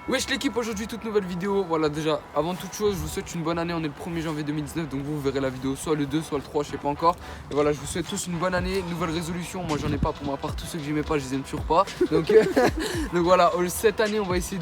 Wesh l'équipe, aujourd'hui toute nouvelle vidéo. Voilà, déjà avant toute chose je vous souhaite une bonne année. On est le 1er janvier 2019, donc vous verrez la vidéo soit le 2 soit le 3, je sais pas encore. Et voilà, je vous souhaite tous une bonne année, nouvelle résolution. Moi j'en ai pas, pour ma part tous ceux que j'aimais pas je les aime toujours pas. Donc, donc voilà, cette année on va essayer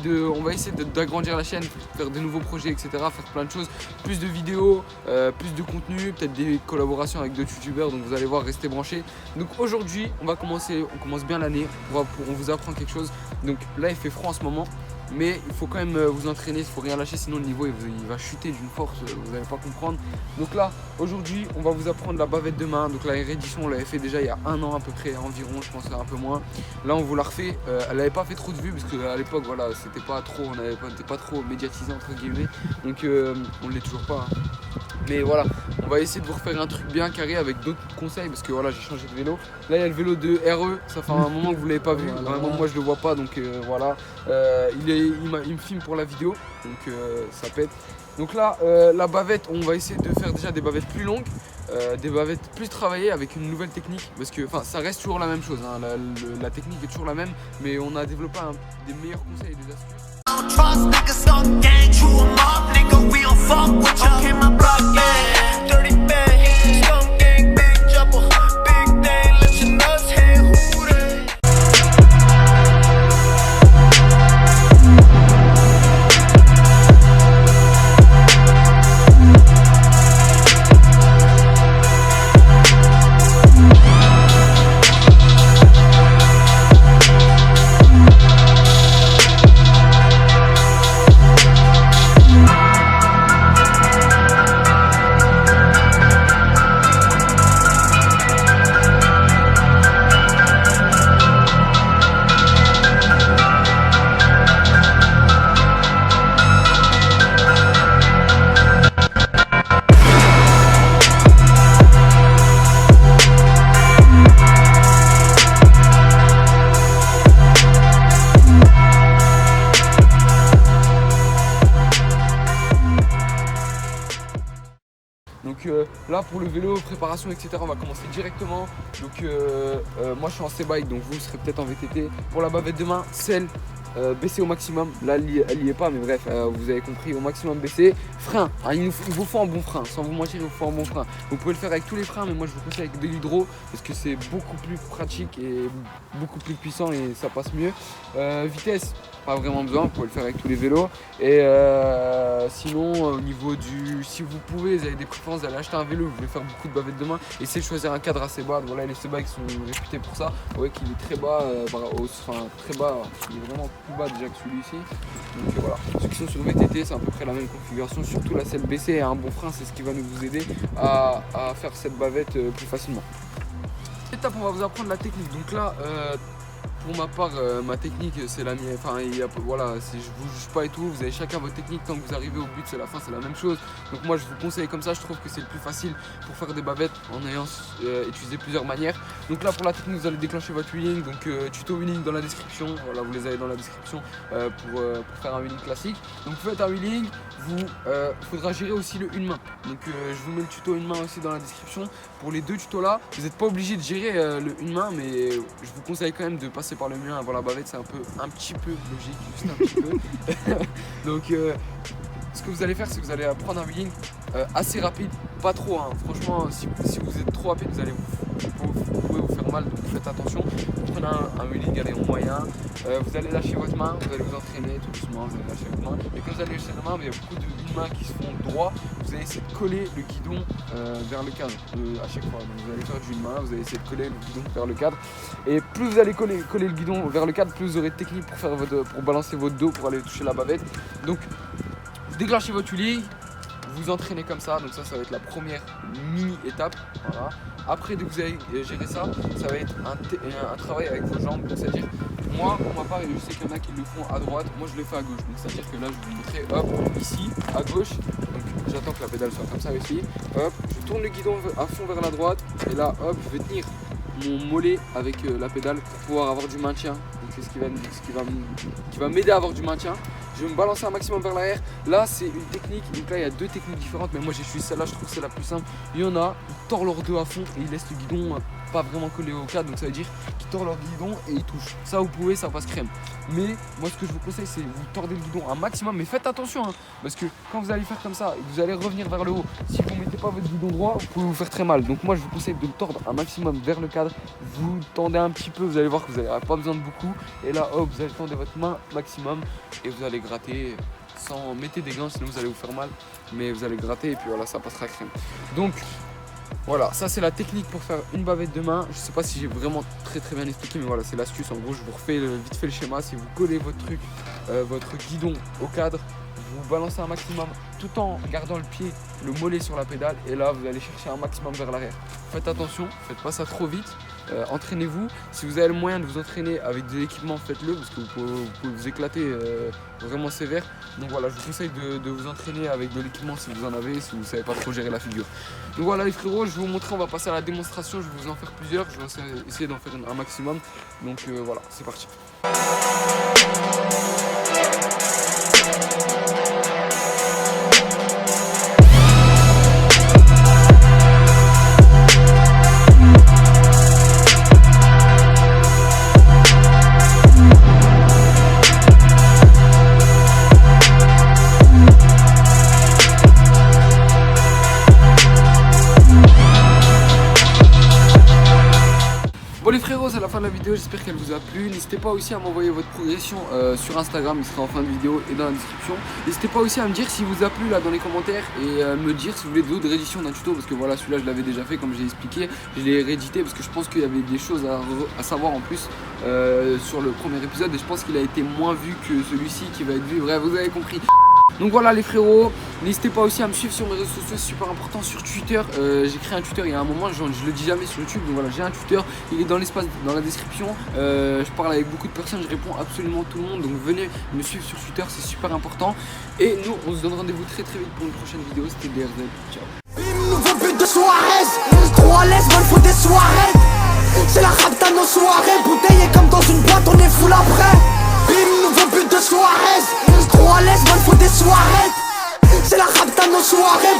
d'agrandir la chaîne, faire de nouveaux projets, etc. Faire plein de choses, plus de vidéos, plus de contenu, peut-être des collaborations avec d'autres youtubeurs. Donc vous allez voir, restez branchés. Donc aujourd'hui on commence bien l'année, on vous apprend quelque chose. Donc là il fait froid en ce moment, mais il faut quand même vous entraîner, il faut rien lâcher, sinon le niveau il va chuter d'une force, vous n'allez pas comprendre. Donc là, aujourd'hui, on va vous apprendre la bavette de main. Donc la réédition, on l'avait fait déjà il y a un an à peu près, environ, je pense un peu moins. Là, on vous la refait. Elle n'avait pas fait trop de vues, parce qu'à l'époque, voilà, c'était pas trop, on n'était pas trop médiatisé entre guillemets. Donc on ne l'est toujours pas. Hein. Mais voilà, on va essayer de vous refaire un truc bien carré avec d'autres conseils, parce que voilà, j'ai changé de vélo. Là il y a le vélo de RE, ça fait un moment que vous l'avez pas vu, voilà. Vraiment, moi je le vois pas, donc voilà. Il me filme pour la vidéo, donc ça pète. Donc là, la bavette, on va essayer de faire déjà des bavettes plus longues, des bavettes plus travaillées avec une nouvelle technique, parce que ça reste toujours la même chose, hein. La technique est toujours la même, mais on a développé des meilleurs conseils et des astuces. Donc là pour le vélo, préparation etc, on va commencer directement. Donc moi je suis en C-bike, donc vous serez peut-être en VTT. Pour la bavette de main, selle baisser au maximum. Là elle y est pas, mais bref, vous avez compris, au maximum baisser. Frein, il vous faut un bon frein, sans vous mentir, il vous faut un bon frein. Vous pouvez le faire avec tous les freins, mais moi je vous conseille avec de l'hydro, parce que c'est beaucoup plus pratique et beaucoup plus puissant et ça passe mieux. Vitesse, pas vraiment besoin, vous pouvez le faire avec tous les vélos. Et sinon au niveau si vous pouvez, vous avez des préférences d'aller acheter un vélo, vous voulez faire beaucoup de bavettes de main, essayez de choisir un cadre assez bas. Voilà, les C-bikes sont réputés pour ça. Vous voyez qu'il est très bas, très bas, il est vraiment plus bas déjà que celui-ci. Donc voilà, ceux qui sont sur VTT, c'est à peu près la même configuration, surtout la selle baissée et un bon frein, c'est ce qui va nous aider à faire cette bavette plus facilement. Étape, on va vous apprendre la technique. Donc là, pour ma part, ma technique c'est la mienne, voilà, je vous juge pas et tout, vous avez chacun votre technique, tant que vous arrivez au but, c'est la fin, c'est la même chose. Donc moi je vous conseille comme ça, je trouve que c'est le plus facile pour faire des bavettes en ayant utilisé plusieurs manières. Donc là pour la technique, vous allez déclencher votre wheeling, donc tuto wheeling dans la description, voilà, vous les avez dans la description pour faire un wheeling classique. Donc vous faites un wheeling, il faudra gérer aussi le une main. Donc je vous mets le tuto une main aussi dans la description. Pour les deux tutos là, vous n'êtes pas obligé de gérer le une main, mais je vous conseille quand même de passer par le mien avant la bavette, c'est un petit peu logique, juste un petit peu. Donc ce que vous allez faire, c'est que vous allez prendre un wheeling assez rapide, pas trop, hein. Franchement si vous êtes trop rapide, vous pouvez vous faire mal, donc faites attention. Vous prenez un wheeling, allez, en moyen, vous allez lâcher votre main, vous allez vous entraîner tout doucement, vous allez lâcher votre main. Et quand vous allez lâcher la main, il y a beaucoup de mains qui se font droit, vous allez essayer de coller le guidon vers le cadre à chaque fois. Donc vous allez faire d'une main, vous allez essayer de coller le guidon vers le cadre. Et plus vous allez coller le guidon vers le cadre, plus vous aurez de technique pour balancer votre dos, pour aller toucher la bavette. Donc déclenchez votre wheeling, vous entraînez comme ça, donc ça va être la première mini étape. Voilà. Après, dès que vous avez géré ça, ça va être un travail avec vos jambes. C'est-à-dire, moi, pour ma part, je sais qu'il y en a qui le font à droite, moi je le fais à gauche. Donc c'est-à-dire que là, je vous montrer, hop, ici, à gauche. Donc j'attends que la pédale soit comme ça ici. Hop, je tourne le guidon à fond vers la droite. Et là, hop, je vais tenir mon mollet avec la pédale pour pouvoir avoir du maintien. Donc c'est ce qui va m'aider à avoir du maintien. Je vais me balancer un maximum vers l'arrière. Là c'est une technique, donc là il y a deux techniques différentes, mais moi j'ai choisi celle-là, je trouve que c'est la plus simple. Il y en a, ils tordent leur dos à fond et ils laissent le guidon pas vraiment collés au cadre, donc ça veut dire qu'ils tordent leur guidon et ils touchent. Ça vous pouvez, ça passe crème. Mais moi ce que je vous conseille c'est vous tordez le guidon un maximum, mais faites attention parce que quand vous allez faire comme ça et que vous allez revenir vers le haut, si vous mettez pas votre guidon droit, vous pouvez vous faire très mal. Donc moi je vous conseille de le tordre un maximum vers le cadre, vous tendez un petit peu, vous allez voir que vous n'avez pas besoin de beaucoup, et là hop, vous allez tendre votre main maximum et vous allez gratter sans mettre des gants, sinon vous allez vous faire mal, mais vous allez gratter et puis voilà, ça passera crème. Donc voilà, ça c'est la technique pour faire une bavette de main. Je sais pas si j'ai vraiment très bien expliqué, mais voilà, c'est l'astuce. En gros, je vous refais vite fait le schéma. Si vous collez votre truc, votre guidon au cadre, vous balancez un maximum tout en gardant le pied, le mollet sur la pédale, et là vous allez chercher un maximum vers l'arrière. Faites attention, faites pas ça trop vite. Entraînez-vous. Si vous avez le moyen de vous entraîner avec de l'équipement, faites-le, parce que vous pouvez vous éclater vraiment sévère. Donc voilà, je vous conseille de vous entraîner avec de l'équipement si vous en avez, si vous ne savez pas trop gérer la figure. Donc voilà les frérots, je vais vous montrer, on va passer à la démonstration. Je vais vous en faire plusieurs, je vais essayer d'en faire un maximum. Donc voilà, c'est parti. Bon les frérots, c'est la fin de la vidéo, j'espère qu'elle vous a plu. N'hésitez pas aussi à m'envoyer votre progression sur Instagram, il sera en fin de vidéo et dans la description. N'hésitez pas aussi à me dire si vous a plu là dans les commentaires et me dire si vous voulez d'autres rééditions d'un tuto, parce que voilà, celui-là je l'avais déjà fait comme j'ai expliqué. Je l'ai réédité parce que je pense qu'il y avait des choses à savoir en plus sur le premier épisode, et je pense qu'il a été moins vu que celui-ci qui va être vu. Bref, vous avez compris. Donc voilà les frérots, n'hésitez pas aussi à me suivre sur mes réseaux sociaux, c'est super important, sur Twitter. J'ai créé un Twitter il y a un moment, je le dis jamais sur YouTube, donc voilà, j'ai un Twitter, il est dans l'espace, dans la description. Je parle avec beaucoup de personnes, je réponds absolument tout le monde, donc venez me suivre sur Twitter, c'est super important. Et nous, on se donne rendez-vous très vite pour une prochaine vidéo, c'était DRZ, ciao. Nouveau but de Suarez, 3 laisse, bonne faut des soirées. C'est la rapta nos soirées, bouteillé comme dans une boîte, on est full après. Bim, nouveau but de Suarez, 3 laisse, bonne faut des soirées. C'est la rapta nos soirées.